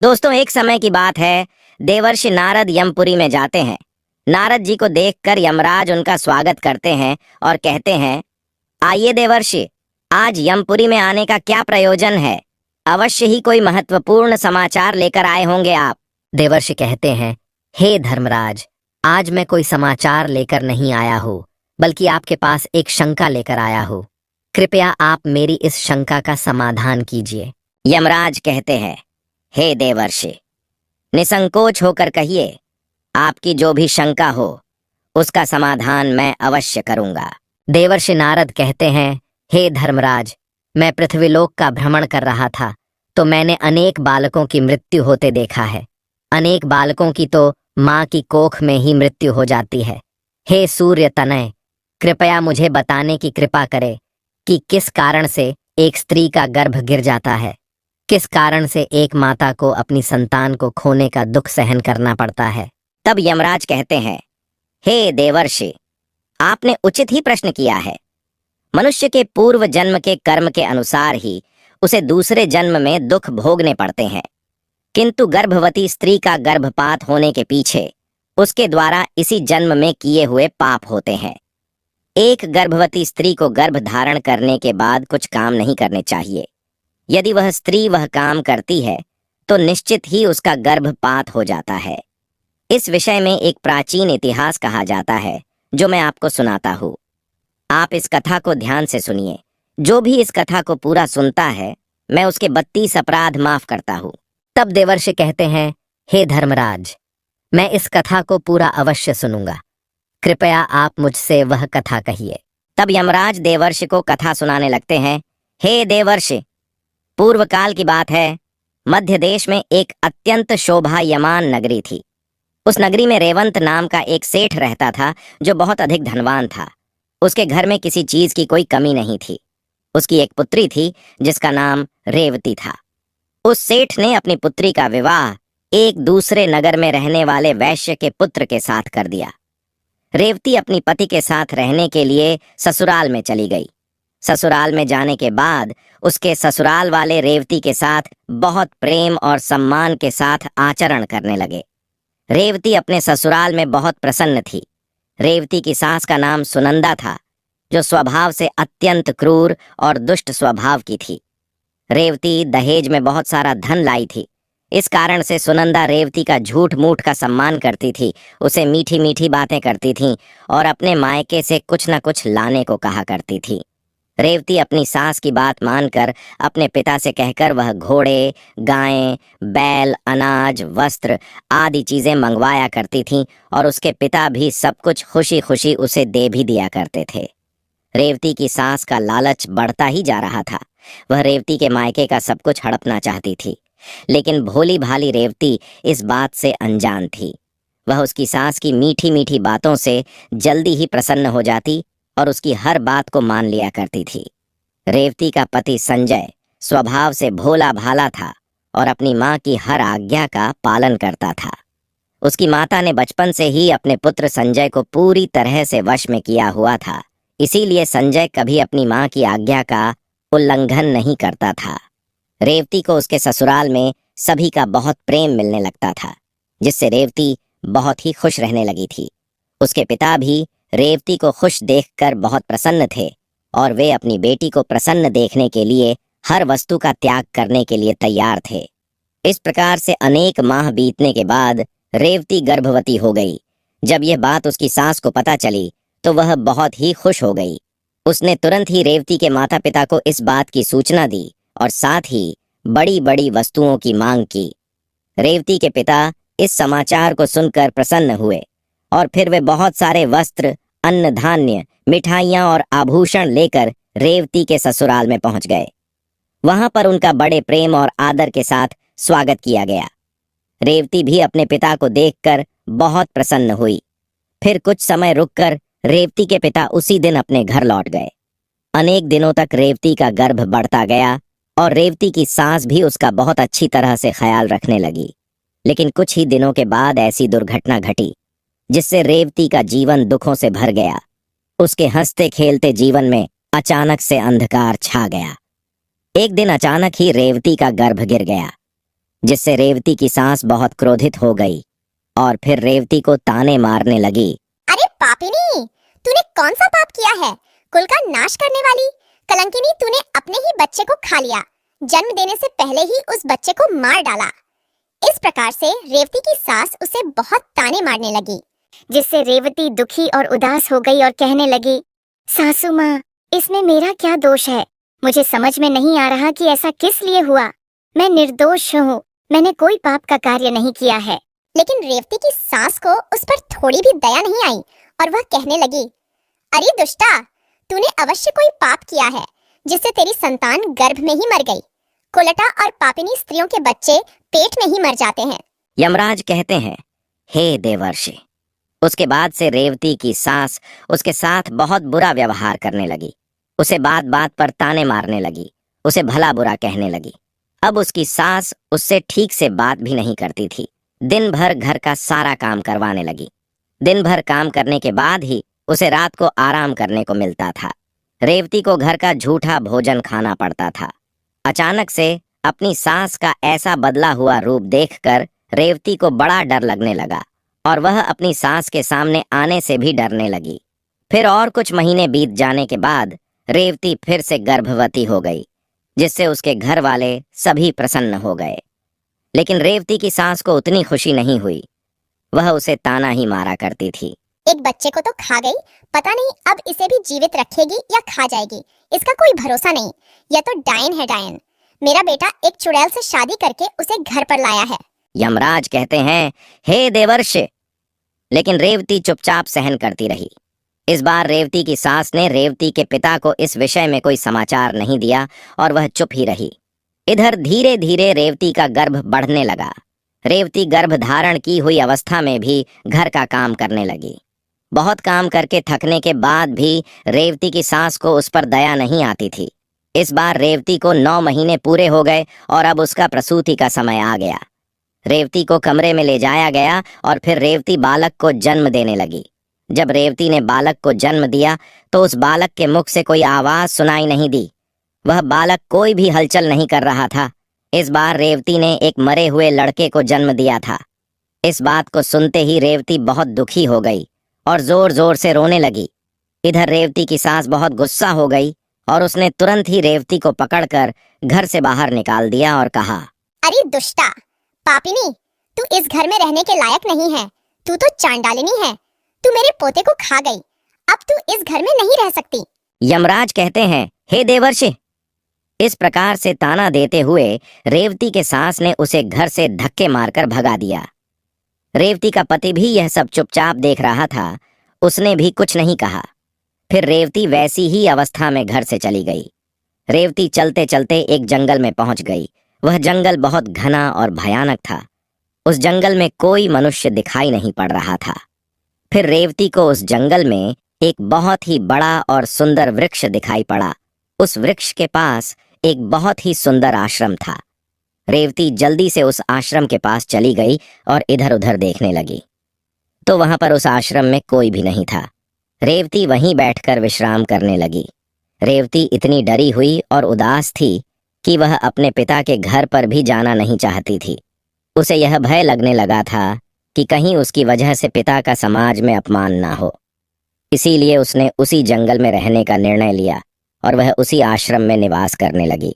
दोस्तों, एक समय की बात है। देवर्षि नारद यमपुरी में जाते हैं। नारद जी को देखकर यमराज उनका स्वागत करते हैं और कहते हैं, आइए देवर्षि, आज यमपुरी में आने का क्या प्रयोजन है? अवश्य ही कोई महत्वपूर्ण समाचार लेकर आए होंगे आप। देवर्षि कहते हैं, हे धर्मराज, आज मैं कोई समाचार लेकर नहीं आया हूँ, बल्कि आपके पास एक शंका लेकर आया हूँ। कृपया आप मेरी इस शंका का समाधान कीजिए। यमराज कहते हैं, हे देवर्षि, निसंकोच होकर कहिए, आपकी जो भी शंका हो उसका समाधान मैं अवश्य करूंगा। देवर्षि नारद कहते हैं, हे धर्मराज, मैं पृथ्वीलोक का भ्रमण कर रहा था तो मैंने अनेक बालकों की मृत्यु होते देखा है। अनेक बालकों की तो माँ की कोख में ही मृत्यु हो जाती है। हे सूर्य तनय, कृपया मुझे बताने की कृपा करे कि किस कारण से एक स्त्री का गर्भ गिर जाता है, किस कारण से एक माता को अपनी संतान को खोने का दुख सहन करना पड़ता है। तब यमराज कहते हैं, हे देवर्षि, आपने उचित ही प्रश्न किया है। मनुष्य के पूर्व जन्म के कर्म के अनुसार ही उसे दूसरे जन्म में दुख भोगने पड़ते हैं, किंतु गर्भवती स्त्री का गर्भपात होने के पीछे उसके द्वारा इसी जन्म में किए हुए पाप होते हैं। एक गर्भवती स्त्री को गर्भ धारण करने के बाद कुछ काम नहीं करने चाहिए। यदि वह स्त्री वह काम करती है तो निश्चित ही उसका गर्भपात हो जाता है। इस विषय में एक प्राचीन इतिहास कहा जाता है, जो मैं आपको सुनाता हूँ। आप इस कथा को ध्यान से सुनिए। जो भी इस कथा को पूरा सुनता है, मैं उसके 32 अपराध माफ करता हूँ। तब देवर्षि कहते हैं, हे धर्मराज, मैं इस कथा को पूरा अवश्य सुनूंगा। कृपया आप मुझसे वह कथा कहिए। तब यमराज देवर्षि को कथा सुनाने लगते हैं। हे देवर्षि, पूर्व काल की बात है। मध्य देश में एक अत्यंत शोभायमान नगरी थी। उस नगरी में रेवंत नाम का एक सेठ रहता था, जो बहुत अधिक धनवान था। उसके घर में किसी चीज की कोई कमी नहीं थी। उसकी एक पुत्री थी जिसका नाम रेवती था। उस सेठ ने अपनी पुत्री का विवाह एक दूसरे नगर में रहने वाले वैश्य के पुत्र के साथ कर दिया। रेवती अपनी पति के साथ रहने के लिए ससुराल में चली गई। ससुराल में जाने के बाद उसके ससुराल वाले रेवती के साथ बहुत प्रेम और सम्मान के साथ आचरण करने लगे। रेवती अपने ससुराल में बहुत प्रसन्न थी। रेवती की सास का नाम सुनंदा था, जो स्वभाव से अत्यंत क्रूर और दुष्ट स्वभाव की थी। रेवती दहेज में बहुत सारा धन लाई थी। इस कारण से सुनंदा रेवती का झूठ मूठ का सम्मान करती थी, उसे मीठी मीठी बातें करती थी और अपने मायके से कुछ न कुछ लाने को कहा करती थी। रेवती अपनी सास की बात मानकर अपने पिता से कहकर वह घोड़े, गायें, बैल, अनाज, वस्त्र आदि चीजें मंगवाया करती थीं और उसके पिता भी सब कुछ खुशी खुशी उसे दे भी दिया करते थे। रेवती की सास का लालच बढ़ता ही जा रहा था। वह रेवती के मायके का सब कुछ हड़पना चाहती थी, लेकिन भोली भाली रेवती इस बात से अनजान थी। वह उसकी सास की मीठी मीठी बातों से जल्दी ही प्रसन्न हो जाती और उसकी हर बात को मान लिया करती थी। रेवती का पति संजय स्वभाव से भोला भाला था और अपनी माँ की हर आज्ञा का पालन करता था। उसकी माता ने बचपन से ही अपने पुत्र संजय को पूरी तरह से वश में किया हुआ था, इसीलिए संजय कभी अपनी माँ की आज्ञा का उल्लंघन नहीं करता था। रेवती को उसके ससुराल में सभी का बहुत प्रेम मिलने लगता था, जिससे रेवती बहुत ही खुश रहने लगी थी। उसके पिता भी रेवती को खुश देखकर बहुत प्रसन्न थे और वे अपनी बेटी को प्रसन्न देखने के लिए हर वस्तु का त्याग करने के लिए तैयार थे। इस प्रकार से अनेक माह बीतने के बाद रेवती गर्भवती हो गई। जब यह बात उसकी सास को पता चली तो वह बहुत ही खुश हो गई। उसने तुरंत ही रेवती के माता पिता को इस बात की सूचना दी और साथ ही बड़ी बड़ी वस्तुओं की मांग की। रेवती के पिता इस समाचार को सुनकर प्रसन्न हुए और फिर वे बहुत सारे वस्त्र, अन्न धान्य, मिठाइयां और आभूषण लेकर रेवती के ससुराल में पहुंच गए। वहां पर उनका बड़े प्रेम और आदर के साथ स्वागत किया गया। रेवती भी अपने पिता को देखकर बहुत प्रसन्न हुई। फिर कुछ समय रुककर रेवती के पिता उसी दिन अपने घर लौट गए। अनेक दिनों तक रेवती का गर्भ बढ़ता गया और रेवती की सास भी उसका बहुत अच्छी तरह से ख्याल रखने लगी। लेकिन कुछ ही दिनों के बाद ऐसी दुर्घटना घटी जिससे रेवती का जीवन दुखों से भर गया। उसके हंसते खेलते जीवन में अचानक से अंधकार छा गया। एक दिन अचानक ही रेवती का गर्भ गिर गया। जिससे रेवती की सास बहुत क्रोधित हो गई और फिर रेवती को ताने मारने लगी। अरे पापिनी, तूने कौन सा पाप किया है? कुल का नाश करने वाली कलंकिनी, तूने अपने ही बच्चे को खा लिया। जन्म देने से पहले ही उस बच्चे को मार डाला। इस प्रकार से रेवती की सास उसे बहुत ताने मारने लगी, जिससे रेवती दुखी और उदास हो गई और कहने लगी, सासू माँ, इसमें मेरा क्या दोष है? मुझे समझ में नहीं आ रहा कि ऐसा किस लिए हुआ। मैं निर्दोष हूँ, मैंने कोई पाप का कार्य नहीं किया है। लेकिन रेवती की सास को उस पर थोड़ी भी दया नहीं आई और वह कहने लगी, अरे दुष्टा, तूने अवश्य कोई पाप किया है, जिससे तेरी संतान गर्भ में ही मर गई। कुलटा और पापिनी स्त्रियों के बच्चे पेट में ही मर जाते हैं। यमराज कहते हैं, हे देवर्षि। उसके बाद से रेवती की सास उसके साथ बहुत बुरा व्यवहार करने लगी। उसे बात बात पर ताने मारने लगी, उसे भला बुरा कहने लगी। अब उसकी सास उससे ठीक से बात भी नहीं करती थी। दिन भर घर का सारा काम करवाने लगी। दिन भर काम करने के बाद ही उसे रात को आराम करने को मिलता था। रेवती को घर का झूठा भोजन खाना पड़ता था। अचानक से अपनी सास का ऐसा बदला हुआ रूप देखकर रेवती को बड़ा डर लगने लगा और वह अपनी सास के सामने आने से भी डरने लगी। फिर और कुछ महीने बीत जाने के बाद रेवती फिर से गर्भवती हो गई, जिससे उसके घर वाले सभी प्रसन्न हो गए। लेकिन रेवती की सास को उतनी खुशी नहीं हुई। वह उसे ताना ही मारा करती थी। एक बच्चे को तो खा गई, पता नहीं अब इसे भी जीवित रखेगी या खा जाएगी, इसका कोई भरोसा नहीं। यह तो डायन है, डायन। मेरा बेटा एक चुड़ैल से शादी करके उसे घर पर लाया है। यमराज कहते हैं, हे देवर्षि। लेकिन रेवती चुपचाप सहन करती रही। इस बार रेवती की सास ने रेवती के पिता को इस विषय में कोई समाचार नहीं दिया और वह चुप ही रही। इधर धीरे धीरे रेवती का गर्भ बढ़ने लगा। रेवती गर्भ धारण की हुई अवस्था में भी घर का काम करने लगी। बहुत काम करके थकने के बाद भी रेवती की सास को उस पर दया नहीं आती थी। इस बार रेवती को 9 महीने पूरे हो गए और अब उसका प्रसूति का समय आ गया। रेवती को कमरे में ले जाया गया और फिर रेवती बालक को जन्म देने लगी। जब रेवती ने बालक को जन्म दिया तो उस बालक के मुख से कोई आवाज सुनाई नहीं दी। वह बालक कोई भी हलचल नहीं कर रहा था। इस बार रेवती ने एक मरे हुए लड़के को जन्म दिया था। इस बात को सुनते ही रेवती बहुत दुखी हो गई और जोर जोर से रोने लगी। इधर रेवती की सास बहुत गुस्सा हो गई और उसने तुरंत ही रेवती को पकड़कर घर से बाहर निकाल दिया और कहा, अरे दुष्टा, पापिनी, तू इस घर में रहने के लायक नहीं है। तू तो चांडालिनी है। तू मेरे पोते को खा गई। अब तू इस घर में नहीं रह सकती। यमराज कहते हैं, हे देवर्षि। इस प्रकार से ताना देते हुए रेवती के सास ने उसे घर से धक्के मारकर भगा दिया। रेवती का पति भी यह सब चुपचाप देख रहा था। उसने भी कुछ नहीं कहा। फिर रेवती वैसी ही अवस्था में घर से चली गई। रेवती चलते चलते एक जंगल में पहुंच गई। वह जंगल बहुत घना और भयानक था। उस जंगल में कोई मनुष्य दिखाई नहीं पड़ रहा था। फिर रेवती को उस जंगल में एक बहुत ही बड़ा और सुंदर वृक्ष दिखाई पड़ा। उस वृक्ष के पास एक बहुत ही सुंदर आश्रम था। रेवती जल्दी से उस आश्रम के पास चली गई और इधर उधर देखने लगी, तो वहां पर उस आश्रम में कोई भी नहीं था। रेवती वहीं बैठकर विश्राम करने लगी। रेवती इतनी डरी हुई और उदास थी कि वह अपने पिता के घर पर भी जाना नहीं चाहती थी। उसे यह भय लगने लगा था कि कहीं उसकी वजह से पिता का समाज में अपमान ना हो। इसीलिए उसने उसी जंगल में रहने का निर्णय लिया और वह उसी आश्रम में निवास करने लगी।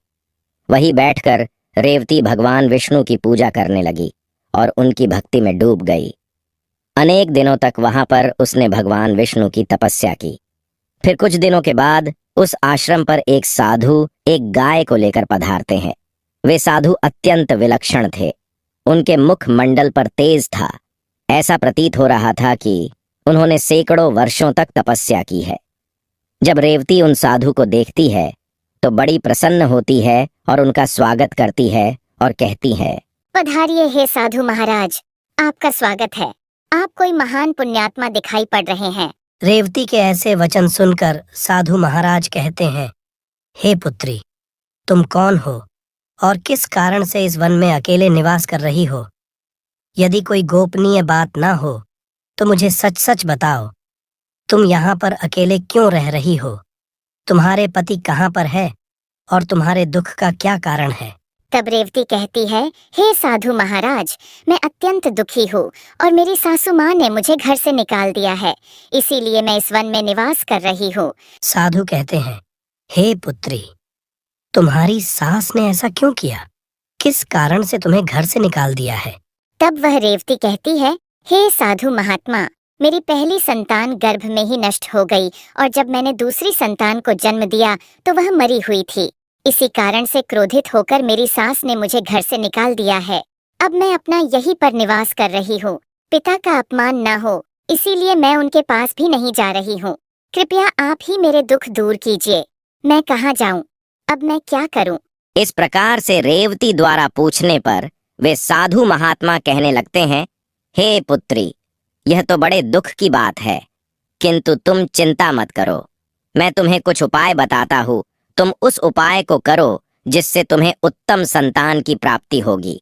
वहीं बैठकर रेवती भगवान विष्णु की पूजा करने लगी और उनकी भक्ति में डूब गई। अनेक दिनों तक वहां पर उसने भगवान विष्णु की तपस्या की। फिर कुछ दिनों के बाद उस आश्रम पर एक साधु एक गाय को लेकर पधारते हैं। वे साधु अत्यंत विलक्षण थे। उनके मुख मंडल पर तेज था। ऐसा प्रतीत हो रहा था कि उन्होंने सैकड़ों वर्षों तक तपस्या की है। जब रेवती उन साधु को देखती है तो बड़ी प्रसन्न होती है और उनका स्वागत करती है और कहती है, पधारिए हे साधु महाराज, आपका स्वागत है। आप कोई महान पुण्यात्मा दिखाई पड़ रहे हैं। रेवती के ऐसे वचन सुनकर साधु महाराज कहते हैं, हे पुत्री, तुम कौन हो और किस कारण से इस वन में अकेले निवास कर रही हो? यदि कोई गोपनीय बात ना हो तो मुझे सच सच बताओ, तुम यहाँ पर अकेले क्यों रह रही हो? तुम्हारे पति कहाँ पर है और तुम्हारे दुख का क्या कारण है? तब रेवती कहती है, हे साधु महाराज, मैं अत्यंत दुखी हूँ और मेरी सासू माँ ने मुझे घर से निकाल दिया है, इसीलिए मैं इस वन में निवास कर रही हूँ। साधु कहते हैं, हे पुत्री, तुम्हारी सास ने ऐसा क्यों किया? किस कारण से तुम्हें घर से निकाल दिया है? तब वह रेवती कहती है, हे साधु महात्मा, मेरी पहली संतान गर्भ में ही नष्ट हो गई और जब मैंने दूसरी संतान को जन्म दिया तो वह मरी हुई थी। इसी कारण से क्रोधित होकर मेरी सास ने मुझे घर से निकाल दिया है। अब मैं अपना यहीं पर निवास कर रही हूँ। पिता का अपमान न हो, इसीलिए मैं उनके पास भी नहीं जा रही हूँ। कृपया आप ही मेरे दुख दूर कीजिए। मैं कहाँ जाऊँ? अब मैं क्या करूँ? इस प्रकार से रेवती द्वारा पूछने पर वे साधु महात्मा कहने लगते हैं, हे पुत्री, यह तो बड़े दुख की बात है, किंतु तुम चिंता मत करो। मैं तुम्हें कुछ उपाय बताता हूँ, तुम उस उपाय को करो जिससे तुम्हें उत्तम संतान की प्राप्ति होगी।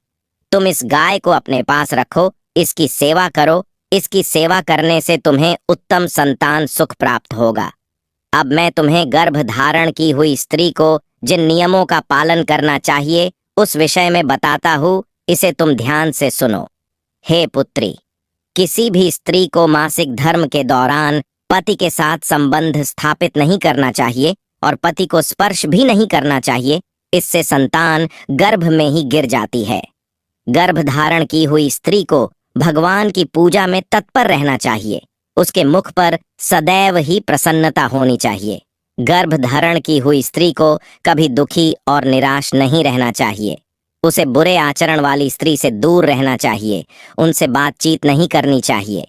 तुम इस गाय को अपने पास रखो, इसकी सेवा करो, इसकी सेवा करने से तुम्हें उत्तम संतान सुख प्राप्त होगा। अब मैं तुम्हें गर्भ धारण की हुई स्त्री को जिन नियमों का पालन करना चाहिए उस विषय में बताता हूँ, इसे तुम ध्यान से सुनो। हे पुत्री, किसी भी स्त्री को मासिक धर्म के दौरान पति के साथ संबंध स्थापित नहीं करना चाहिए और पति को स्पर्श भी नहीं करना चाहिए, इससे संतान गर्भ में ही गिर जाती है। गर्भ धारण की हुई स्त्री को भगवान की पूजा में तत्पर रहना चाहिए, उसके मुख पर सदैव ही प्रसन्नता होनी चाहिए। गर्भ धारण की हुई स्त्री को कभी दुखी और निराश नहीं रहना चाहिए। उसे बुरे आचरण वाली स्त्री से दूर रहना चाहिए, उनसे बातचीत नहीं करनी चाहिए।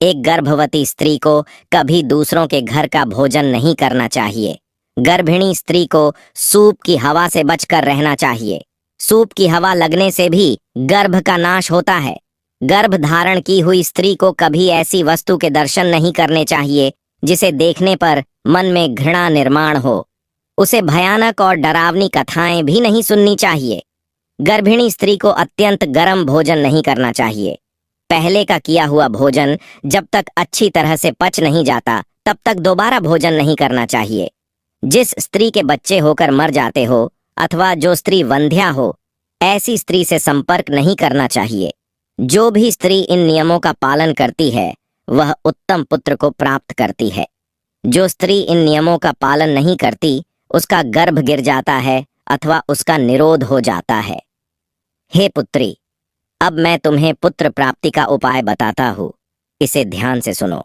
एक गर्भवती स्त्री को कभी दूसरों के घर का भोजन नहीं करना चाहिए। गर्भिणी स्त्री को सूप की हवा से बचकर रहना चाहिए। सूप की हवा लगने से भी गर्भ का नाश होता है। गर्भ धारण की हुई स्त्री को कभी ऐसी वस्तु के दर्शन नहीं करने चाहिए जिसे देखने पर मन में घृणा निर्माण हो। उसे भयानक और डरावनी कथाएं भी नहीं सुननी चाहिए। गर्भिणी स्त्री को अत्यंत गर्म भोजन नहीं करना चाहिए। पहले का किया हुआ भोजन जब तक अच्छी तरह से पच नहीं जाता तब तक दोबारा भोजन नहीं करना चाहिए। जिस स्त्री के बच्चे होकर मर जाते हो अथवा जो स्त्री वंध्या हो, ऐसी स्त्री से संपर्क नहीं करना चाहिए। जो भी स्त्री इन नियमों का पालन करती है वह उत्तम पुत्र को प्राप्त करती है। जो स्त्री इन नियमों का पालन नहीं करती उसका गर्भ गिर जाता है अथवा उसका निरोध हो जाता है। हे पुत्री, अब मैं तुम्हें पुत्र प्राप्ति का उपाय बताता हूँ, इसे ध्यान से सुनो।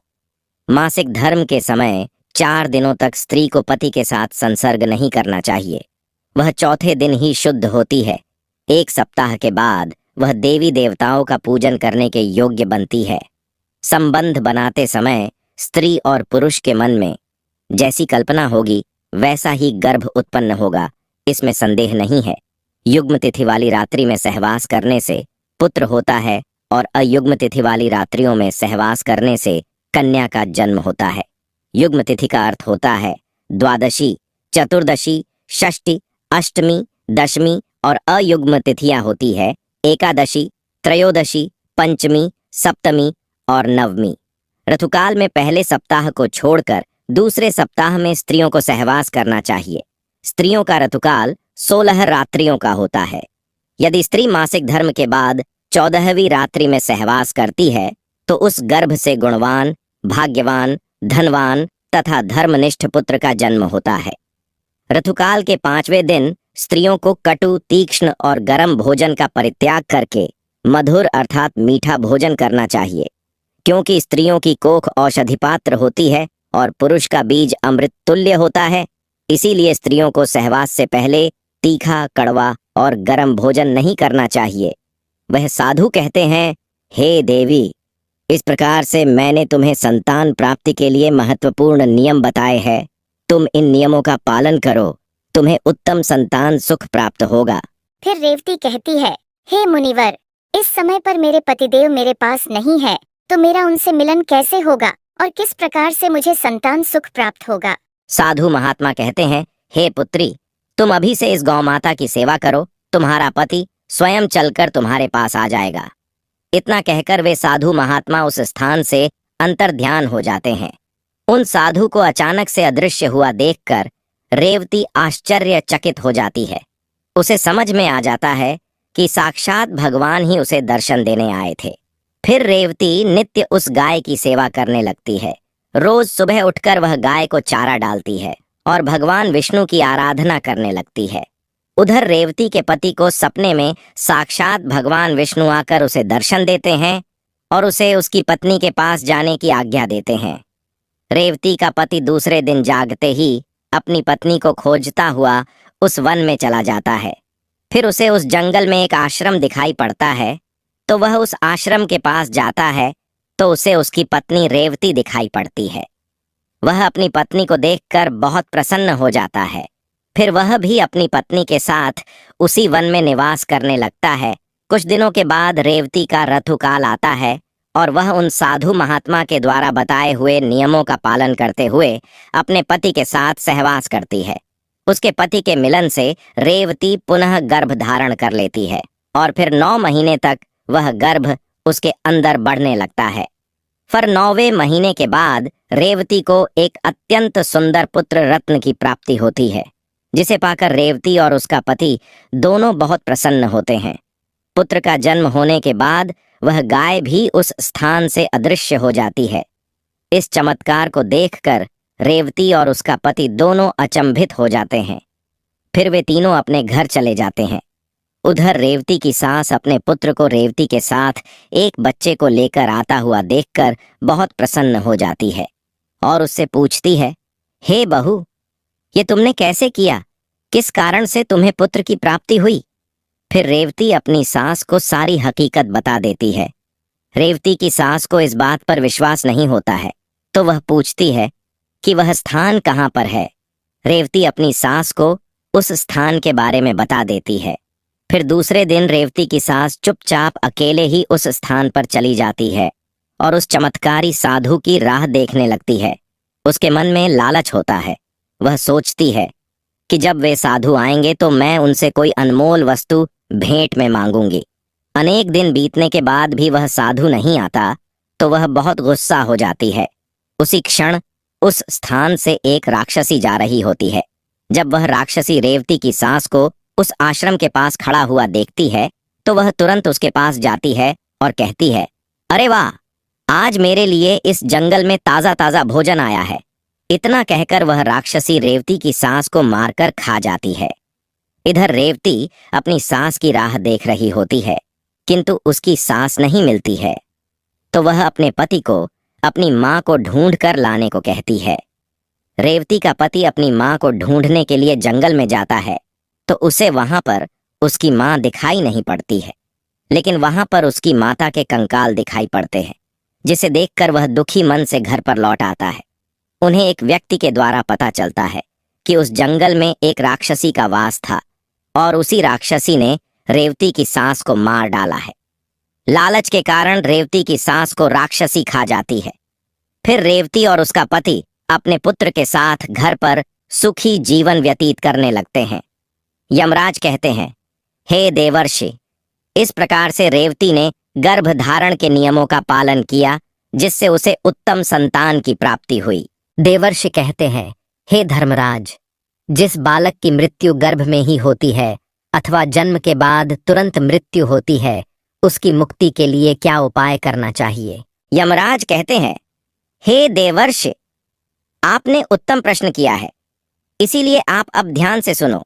मासिक धर्म के समय 4 दिनों तक स्त्री को पति के साथ संसर्ग नहीं करना चाहिए। वह चौथे दिन ही शुद्ध होती है। 1 सप्ताह के बाद वह देवी देवताओं का पूजन करने के योग्य बनती है। संबंध बनाते समय स्त्री और पुरुष के मन में जैसी कल्पना होगी वैसा ही गर्भ उत्पन्न होगा, इसमें संदेह नहीं है। युग्म तिथि वाली रात्रि में सहवास करने से पुत्र होता है और अयुग्म तिथि वाली रात्रियों में सहवास करने से कन्या का जन्म होता है। युग्म तिथि का अर्थ होता है द्वादशी, चतुर्दशी, षष्ठी, अष्टमी, दशमी और अयुग्म तिथियां होती है एकादशी, त्रयोदशी, पंचमी, सप्तमी और नवमी। ऋतुकाल में पहले सप्ताह को छोड़कर दूसरे सप्ताह में स्त्रियों को सहवास करना चाहिए। स्त्रियों का ऋतुकाल 16 रात्रियों का होता है। यदि स्त्री मासिक धर्म के बाद 14वीं रात्रि में सहवास करती है तो उस गर्भ से गुणवान, भाग्यवान, धनवान तथा धर्मनिष्ठ पुत्र का जन्म होता है। ऋतुकाल के 5वें दिन स्त्रियों को कटु, तीक्ष्ण और गर्म भोजन का परित्याग करके मधुर अर्थात मीठा भोजन करना चाहिए, क्योंकि स्त्रियों की कोख औषधि पात्र होती है और पुरुष का बीज अमृत तुल्य होता है। इसीलिए स्त्रियों को सहवास से पहले तीखा, कड़वा और गर्म भोजन नहीं करना चाहिए। वह साधु कहते हैं, हे देवी, इस प्रकार से मैंने तुम्हें संतान प्राप्ति के लिए महत्वपूर्ण नियम बताए हैं। तुम इन नियमों का पालन करो, तुम्हें उत्तम संतान सुख प्राप्त होगा। फिर रेवती कहती है, हे मुनिवर, इस समय पर मेरे पतिदेव मेरे पास नहीं है, तो मेरा उनसे मिलन कैसे होगा और किस प्रकार से मुझे संतान सुख प्राप्त होगा? साधु महात्मा कहते हैं, हे पुत्री, तुम अभी से इस गौ माता की सेवा करो, तुम्हारा पति स्वयं चलकर तुम्हारे पास आ जाएगा। इतना कहकर वे साधु महात्मा उस स्थान से अंतर्ध्यान हो जाते हैं। उन साधु को अचानक से अदृश्य हुआ देखकर रेवती आश्चर्यचकित हो जाती है। उसे समझ में आ जाता है कि साक्षात भगवान ही उसे दर्शन देने आए थे। फिर रेवती नित्य उस गाय की सेवा करने लगती है। रोज सुबह उठकर वह गाय को चारा डालती है और भगवान विष्णु की आराधना करने लगती है। उधर रेवती के पति को सपने में साक्षात भगवान विष्णु आकर उसे दर्शन देते हैं और उसे उसकी पत्नी के पास जाने की आज्ञा देते हैं। रेवती का पति दूसरे दिन जागते ही अपनी पत्नी को खोजता हुआ उस वन में चला जाता है। फिर उसे उस जंगल में एक आश्रम दिखाई पड़ता है, तो वह उस आश्रम के पास जाता है तो उसे उसकी पत्नी रेवती दिखाई पड़ती है। वह अपनी पत्नी को देखकर बहुत प्रसन्न हो जाता है। फिर वह भी अपनी पत्नी के साथ उसी वन में निवास करने लगता है। कुछ दिनों के बाद रेवती का ऋतुकाल आता है और वह उन साधु महात्मा के द्वारा बताए हुए नियमों का पालन करते हुए अपने पति के साथ सहवास करती है। उसके पति के मिलन से रेवती पुनः गर्भ धारण कर लेती है और फिर 9 महीने तक वह गर्भ उसके अंदर बढ़ने लगता है। फिर 9वें महीने के बाद रेवती को एक अत्यंत सुंदर पुत्र रत्न की प्राप्ति होती है, जिसे पाकर रेवती और उसका पति दोनों बहुत प्रसन्न होते हैं। पुत्र का जन्म होने के बाद वह गाय भी उस स्थान से अदृश्य हो जाती है। इस चमत्कार को देखकर रेवती और उसका पति दोनों अचंभित हो जाते हैं। फिर वे तीनों अपने घर चले जाते हैं। उधर रेवती की सास अपने पुत्र को रेवती के साथ एक बच्चे को लेकर आता हुआ देखकर बहुत प्रसन्न हो जाती है और उससे पूछती है, हे बहू, ये तुमने कैसे किया? किस कारण से तुम्हें पुत्र की प्राप्ति हुई? फिर रेवती अपनी सास को सारी हकीकत बता देती है। रेवती की सास को इस बात पर विश्वास नहीं होता है, तो वह पूछती है कि वह स्थान कहाँ पर है। रेवती अपनी सास को उस स्थान के बारे में बता देती है। फिर दूसरे दिन रेवती की सास चुपचाप अकेले ही उस स्थान पर चली जाती है और उस चमत्कारी साधु की राह देखने लगती है। उसके मन में लालच होता है। वह सोचती है कि जब वे साधु आएंगे तो मैं उनसे कोई अनमोल वस्तु भेंट में मांगूंगी। अनेक दिन बीतने के बाद भी वह साधु नहीं आता तो वह बहुत गुस्सा हो जाती है। उसी क्षण उस स्थान से एक राक्षसी जा रही होती है। जब वह राक्षसी रेवती की सास को उस आश्रम के पास खड़ा हुआ देखती है तो वह तुरंत उसके पास जाती है और कहती है, अरे वाह, आज मेरे लिए इस जंगल में ताजा ताजा भोजन आया है। इतना कहकर वह राक्षसी रेवती की सास को मारकर खा जाती है। इधर रेवती अपनी सास की राह देख रही होती है, किंतु उसकी सास नहीं मिलती है, तो वह अपने पति को अपनी माँ को ढूंढ कर लाने को कहती है। रेवती का पति अपनी माँ को ढूंढने के लिए जंगल में जाता है तो उसे वहां पर उसकी माँ दिखाई नहीं पड़ती है, लेकिन वहां पर उसकी माता के कंकाल दिखाई पड़ते हैं, जिसे देखकर वह दुखी मन से घर पर लौट आता है। उन्हें एक व्यक्ति के द्वारा पता चलता है कि उस जंगल में एक राक्षसी का वास था और उसी राक्षसी ने रेवती की सास को मार डाला है। लालच के कारण रेवती की सास को राक्षसी खा जाती है। फिर रेवती और उसका पति अपने पुत्र के साथ घर पर सुखी जीवन व्यतीत करने लगते हैं। यमराज कहते हैं, हे देवर्षि, इस प्रकार से रेवती ने गर्भ धारण के नियमों का पालन किया, जिससे उसे उत्तम संतान की प्राप्ति हुई। देवर्षि कहते हैं, हे धर्मराज, जिस बालक की मृत्यु गर्भ में ही होती है अथवा जन्म के बाद तुरंत मृत्यु होती है, उसकी मुक्ति के लिए क्या उपाय करना चाहिए? यमराज कहते हैं, हे देवर्षि, आपने उत्तम प्रश्न किया है, इसीलिए आप अब ध्यान से सुनो।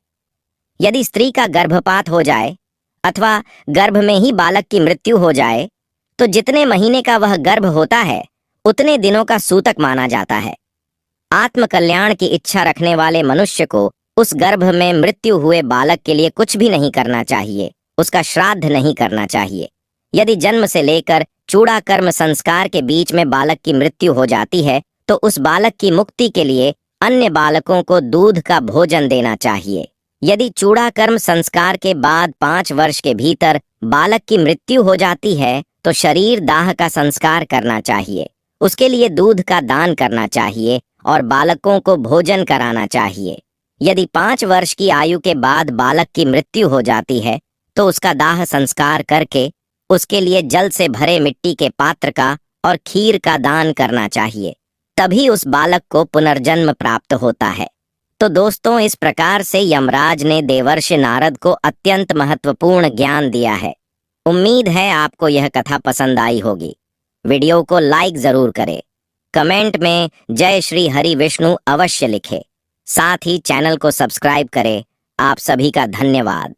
यदि स्त्री का गर्भपात हो जाए अथवा गर्भ में ही बालक की मृत्यु हो जाए तो जितने महीने का वह गर्भ होता है उतने दिनों का सूतक माना जाता है। आत्मकल्याण की इच्छा रखने वाले मनुष्य को उस गर्भ में मृत्यु हुए बालक के लिए कुछ भी नहीं करना चाहिए, उसका श्राद्ध नहीं करना चाहिए। यदि जन्म से लेकर चूड़ा कर्म संस्कार के बीच में बालक की मृत्यु हो जाती है तो उस बालक की मुक्ति के लिए अन्य बालकों को दूध का भोजन देना चाहिए। यदि चूड़ा कर्म संस्कार के बाद 5 वर्ष के भीतर बालक की मृत्यु हो जाती है तो शरीर दाह का संस्कार करना चाहिए, उसके लिए दूध का दान करना चाहिए और बालकों को भोजन कराना चाहिए। यदि 5 वर्ष की आयु के बाद बालक की मृत्यु हो जाती है तो उसका दाह संस्कार करके उसके लिए जल से भरे मिट्टी के पात्र का और खीर का दान करना चाहिए, तभी उस बालक को पुनर्जन्म प्राप्त होता है। तो दोस्तों, इस प्रकार से यमराज ने देवर्षि नारद को अत्यंत महत्वपूर्ण ज्ञान दिया है। उम्मीद है आपको यह कथा पसंद आई होगी। वीडियो को लाइक जरूर करें, कमेंट में जय श्री हरि विष्णु अवश्य लिखें, साथ ही चैनल को सब्सक्राइब करें। आप सभी का धन्यवाद।